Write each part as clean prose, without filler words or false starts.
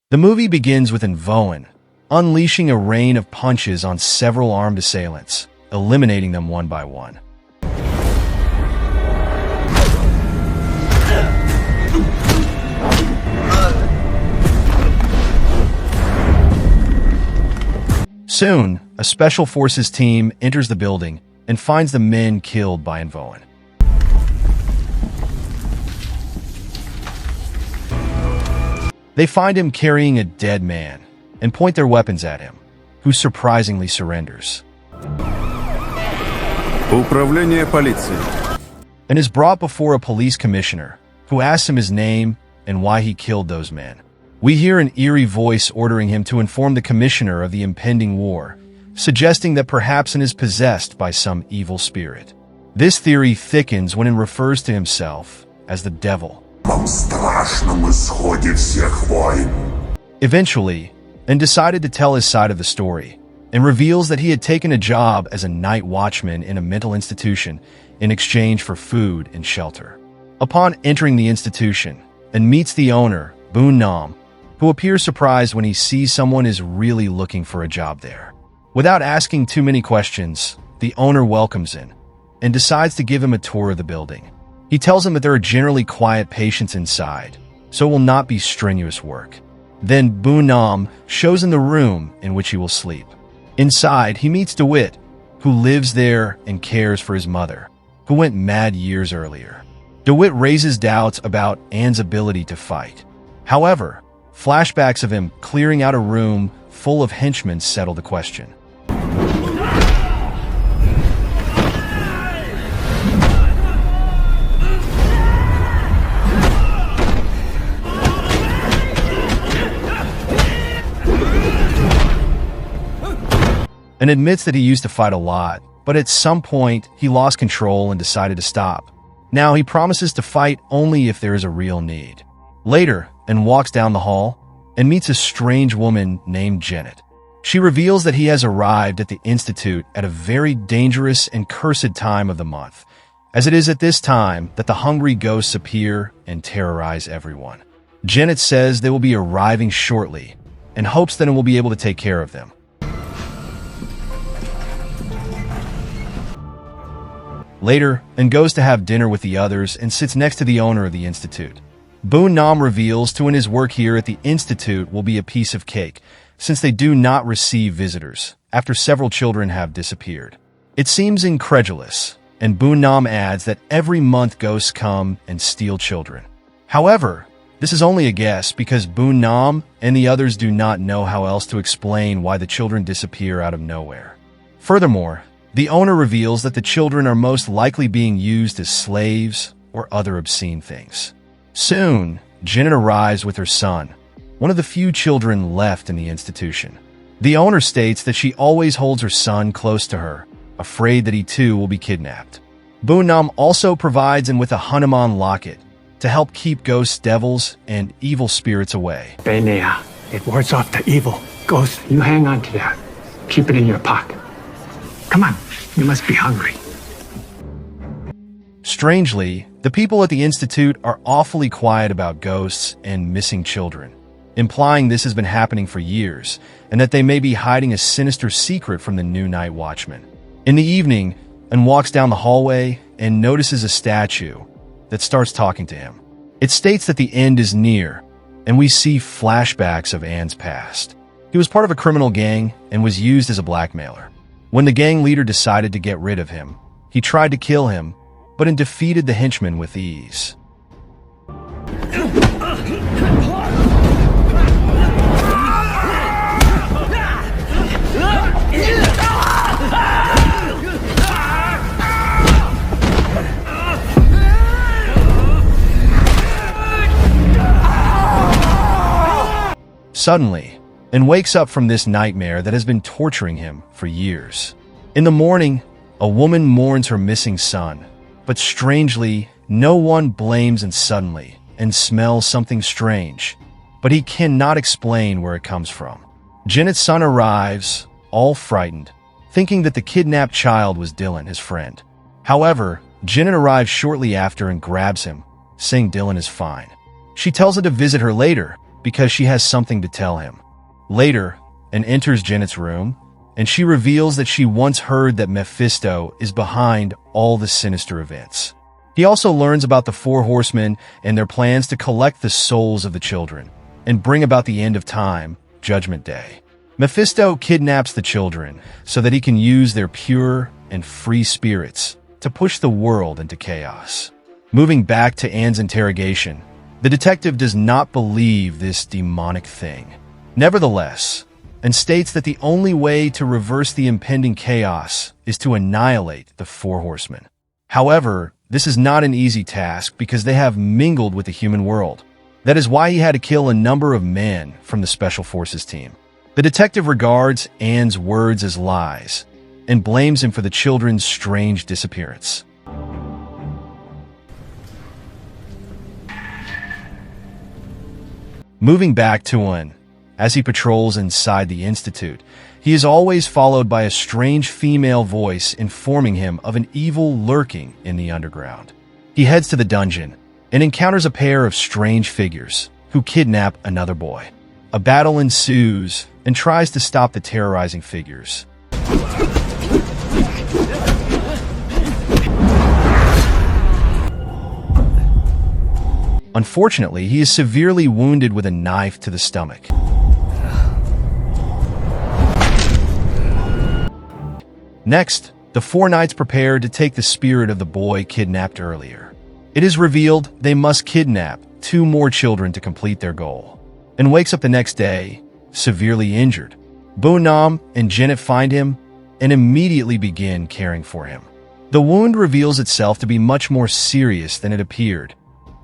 The movie begins with Vowan unleashing a rain of punches on several armed assailants, eliminating them one by one. Soon, a special forces team enters the building and finds the men killed by Vowan. They find him carrying a dead man and point their weapons at him, who surprisingly surrenders. Управление полиции. And is brought before a police commissioner, who asks him his name and why he killed those men. We hear an eerie voice ordering him to inform the commissioner of the impending war, suggesting that perhaps he is possessed by some evil spirit. This theory thickens when he refers to himself as the devil. Eventually, and decided to tell his side of the story, and reveals that he had taken a job as a night watchman in a mental institution in exchange for food and shelter. Upon entering the institution, and meets the owner, Boon Nam, who appears surprised when he sees someone is really looking for a job there. Without asking too many questions, the owner welcomes him and decides to give him a tour of the building. He tells him that there are generally quiet patients inside, so it will not be strenuous work. Then Boon Nam shows him the room in which he will sleep. Inside, he meets DeWitt, who lives there and cares for his mother, who went mad years earlier. DeWitt raises doubts about Anne's ability to fight. However, flashbacks of him clearing out a room full of henchmen settle the question. And admits that he used to fight a lot, but at some point he lost control and decided to stop. Now he promises to fight only if there is a real need. Later, and walks down the hall and meets a strange woman named Janet. She reveals that he has arrived at the Institute at a very dangerous and cursed time of the month, as it is at this time that the hungry ghosts appear and terrorize everyone. Janet says they will be arriving shortly and hopes that it will be able to take care of them. Later, and goes to have dinner with the others and sits next to the owner of the Institute. Boon Nam reveals to his work here at the Institute will be a piece of cake, since they do not receive visitors after several children have disappeared. It seems incredulous, and Boon Nam adds that every month ghosts come and steal children. However, this is only a guess because Boon Nam and the others do not know how else to explain why the children disappear out of nowhere. Furthermore, the owner reveals that the children are most likely being used as slaves or other obscene things. Soon, Janet arrives with her son, one of the few children left in the institution. The owner states that she always holds her son close to her, afraid that he too will be kidnapped. Boon Nam also provides him with a Hanuman locket to help keep ghosts, devils, and evil spirits away. Benea, it wards off the evil. Ghost, you hang on to that. Keep it in your pocket. Come on, you must be hungry. Strangely, the people at the Institute are awfully quiet about ghosts and missing children, implying this has been happening for years and that they may be hiding a sinister secret from the new night watchman. In the evening, and walks down the hallway and notices a statue that starts talking to him. It states that the end is near, and we see flashbacks of Anne's past. He was part of a criminal gang and was used as a blackmailer. When the gang leader decided to get rid of him, he tried to kill him, but defeated the henchmen with ease. Suddenly, and wakes up from this nightmare that has been torturing him for years. In the morning, a woman mourns her missing son, but strangely, no one blames and suddenly, and smells something strange, but he cannot explain where it comes from. Janet's son arrives, all frightened, thinking that the kidnapped child was Dylan, his friend. However, Janet arrives shortly after and grabs him, saying Dylan is fine. She tells him to visit her later, because she has something to tell him. Later, An enters Janet's room, and she reveals that she once heard that Mephisto is behind all the sinister events. He also learns about the four horsemen and their plans to collect the souls of the children and bring about the end of time, Judgment Day. Mephisto kidnaps the children so that he can use their pure and free spirits to push the world into chaos. Moving back to Anne's interrogation, the detective does not believe this demonic thing. Nevertheless, and states that the only way to reverse the impending chaos is to annihilate the four horsemen. However, this is not an easy task because they have mingled with the human world. That is why he had to kill a number of men from the Special Forces team. The detective regards Anne's words as lies and blames him for the children's strange disappearance. Moving back to Anne, as he patrols inside the Institute, he is always followed by a strange female voice informing him of an evil lurking in the underground. He heads to the dungeon and encounters a pair of strange figures who kidnap another boy. A battle ensues and tries to stop the terrorizing figures. Unfortunately, he is severely wounded with a knife to the stomach. Next, the four knights prepare to take the spirit of the boy kidnapped earlier. It is revealed they must kidnap 2 more children to complete their goal, and wakes up the next day, severely injured. Boonam and Janet find him and immediately begin caring for him. The wound reveals itself to be much more serious than it appeared,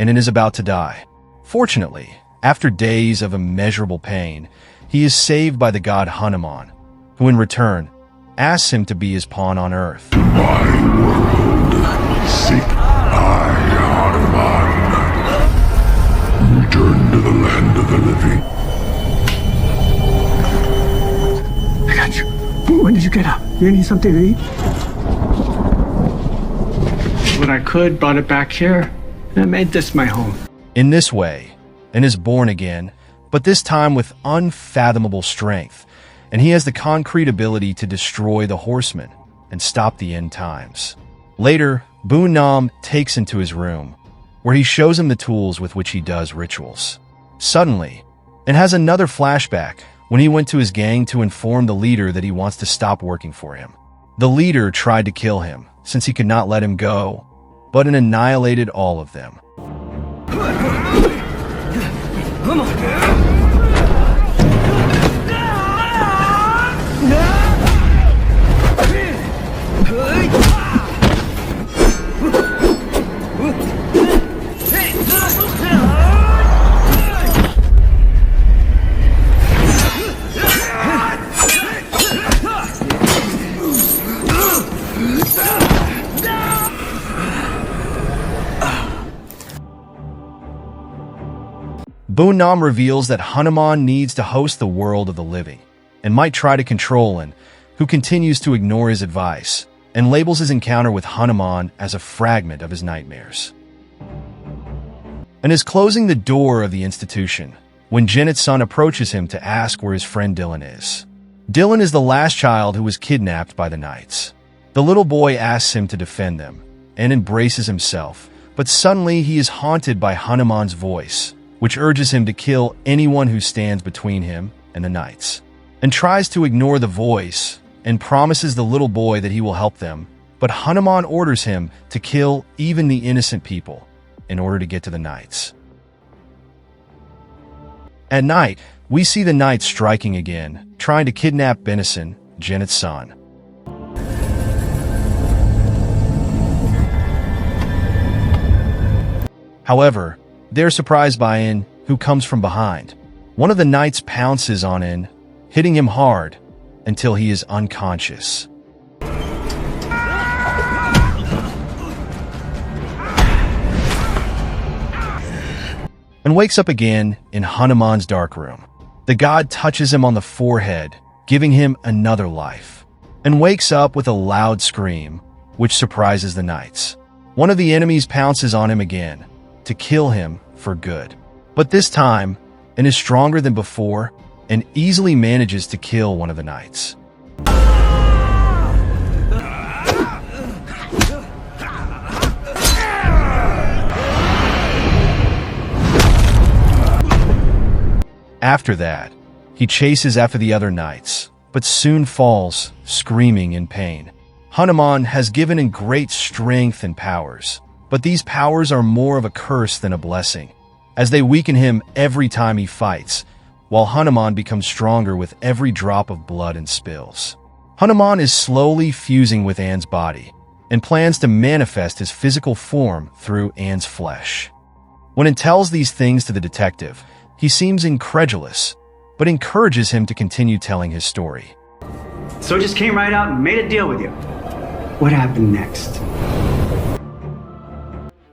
and it is about to die. Fortunately, after days of immeasurable pain, he is saved by the god Hanuman, who in return asks him to be his pawn on Earth. My world, seek I, Hanuman. Return to the land of the living. I got you. When did you get up? You need something to eat? What I could, brought it back here, and I made this my home. In this way, and is born again, but this time with unfathomable strength, and he has the concrete ability to destroy the horsemen and stop the end times. Later, Boonam takes him to his room, where he shows him the tools with which he does rituals. Suddenly, and has another flashback when he went to his gang to inform the leader that he wants to stop working for him. The leader tried to kill him, since he could not let him go, but annihilated all of them. Boonam reveals that Hanuman needs to host the world of the living, and might try to control him, who continues to ignore his advice, and labels his encounter with Hanuman as a fragment of his nightmares. And is closing the door of the institution, when Janet's son approaches him to ask where his friend Dylan is. Dylan is the last child who was kidnapped by the knights. The little boy asks him to defend them, and embraces himself, but suddenly he is haunted by Hanuman's voice, which urges him to kill anyone who stands between him and the knights, and tries to ignore the voice and promises the little boy that he will help them, but Hanuman orders him to kill even the innocent people in order to get to the knights. At night, we see the knights striking again, trying to kidnap Benison, Janet's son. However, they're surprised by In, who comes from behind. One of the knights pounces on In, hitting him hard until he is unconscious. And wakes up again in Hanuman's dark room. The god touches him on the forehead, giving him another life, and wakes up with a loud scream, which surprises the knights. One of the enemies pounces on him again, to kill him for good. But this time, and is stronger than before and easily manages to kill one of the knights. After that, he chases after the other knights, but soon falls, screaming in pain. Hanuman has given him great strength and powers, but these powers are more of a curse than a blessing, as they weaken him every time he fights, while Hanuman becomes stronger with every drop of blood and spills. Hanuman is slowly fusing with Anne's body, and plans to manifest his physical form through Anne's flesh. When he tells these things to the detective, he seems incredulous, but encourages him to continue telling his story. So just came right out and made a deal with you. What happened next?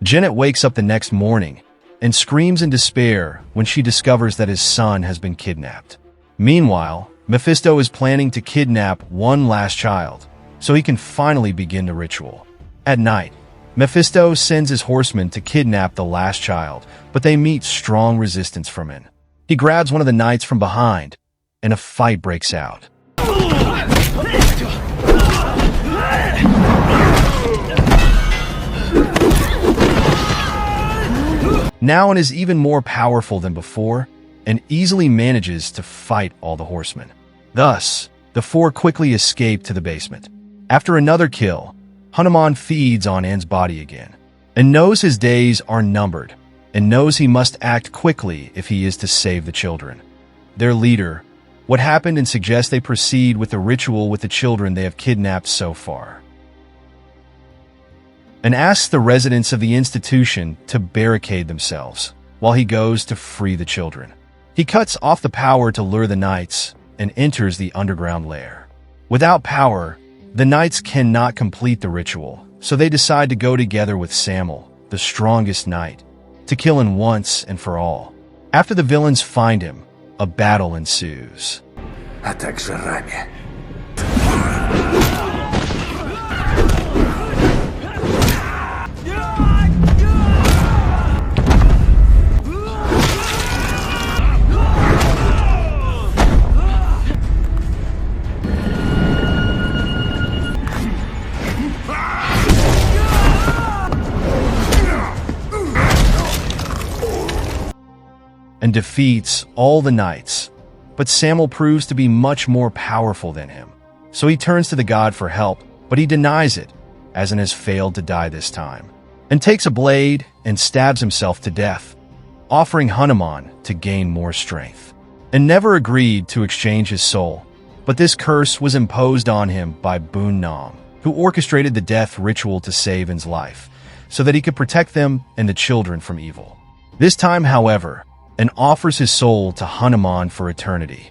Janet wakes up the next morning and screams in despair when she discovers that his son has been kidnapped. Meanwhile, Mephisto is planning to kidnap one last child so he can finally begin the ritual. At night, Mephisto sends his horsemen to kidnap the last child, but they meet strong resistance from him. He grabs one of the knights from behind, and a fight breaks out. Now he is even more powerful than before, and easily manages to fight all the horsemen. Thus, the four quickly escape to the basement. After another kill, Hanuman feeds on Anne's body again, and knows his days are numbered, and knows he must act quickly if he is to save the children. Their leader, what happened, and suggests they proceed with the ritual with the children they have kidnapped so far, and asks the residents of the institution to barricade themselves while he goes to free the children. He cuts off the power to lure the knights and enters the underground lair. Without power, the knights cannot complete the ritual, so they decide to go together with Samuel, the strongest knight, to kill him once and for all. After the villains find him, a battle ensues. А также раме. And defeats all the knights, but Samuel proves to be much more powerful than him. So he turns to the god for help, but he denies it, as he has failed to die this time, and takes a blade and stabs himself to death, offering Hanuman to gain more strength, and never agreed to exchange his soul. But this curse was imposed on him by Boon Nam, who orchestrated the death ritual to save his life, so that he could protect them and the children from evil. This time, however, and offers his soul to Hanuman for eternity.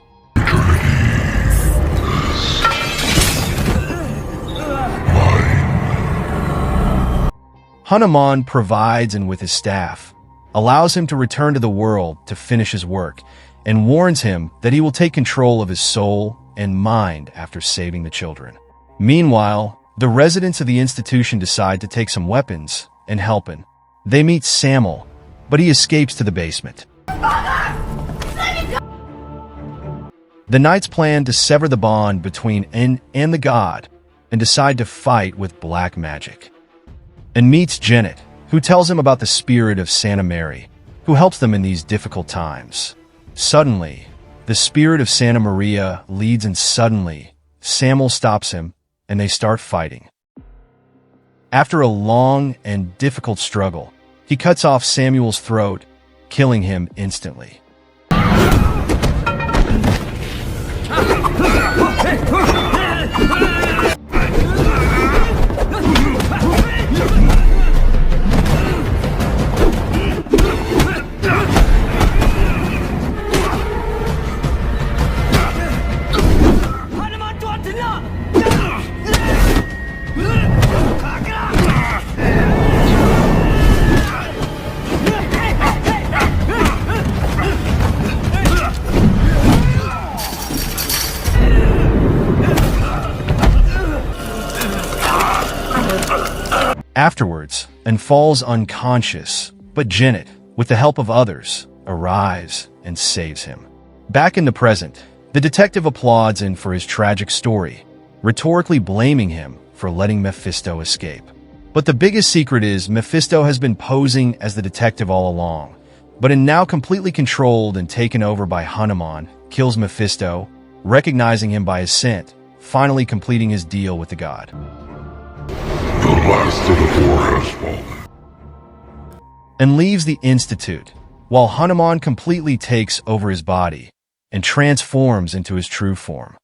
Hanuman provides, and with his staff, allows him to return to the world to finish his work, and warns him that he will take control of his soul and mind after saving the children. Meanwhile, the residents of the institution decide to take some weapons and help him. They meet Samuel, but he escapes to the basement. The knights plan to sever the bond between En and the god and decide to fight with black magic. And meets Janet, who tells him about the spirit of Santa Mary, who helps them in these difficult times. Suddenly, the spirit of Santa Maria leads, and suddenly, Samuel stops him and they start fighting. After a long and difficult struggle, he cuts off Samuel's throat, killing him instantly. Afterwards, and falls unconscious, but Janet, with the help of others, arrives and saves him. Back in the present, the detective applauds him for his tragic story, rhetorically blaming him for letting Mephisto escape. But the biggest secret is Mephisto has been posing as the detective all along, but is now completely controlled and taken over by Hanuman, kills Mephisto, recognizing him by his scent, finally completing his deal with the god. The last of the four has fallen. And leaves the Institute, while Hanuman completely takes over his body and transforms into his true form.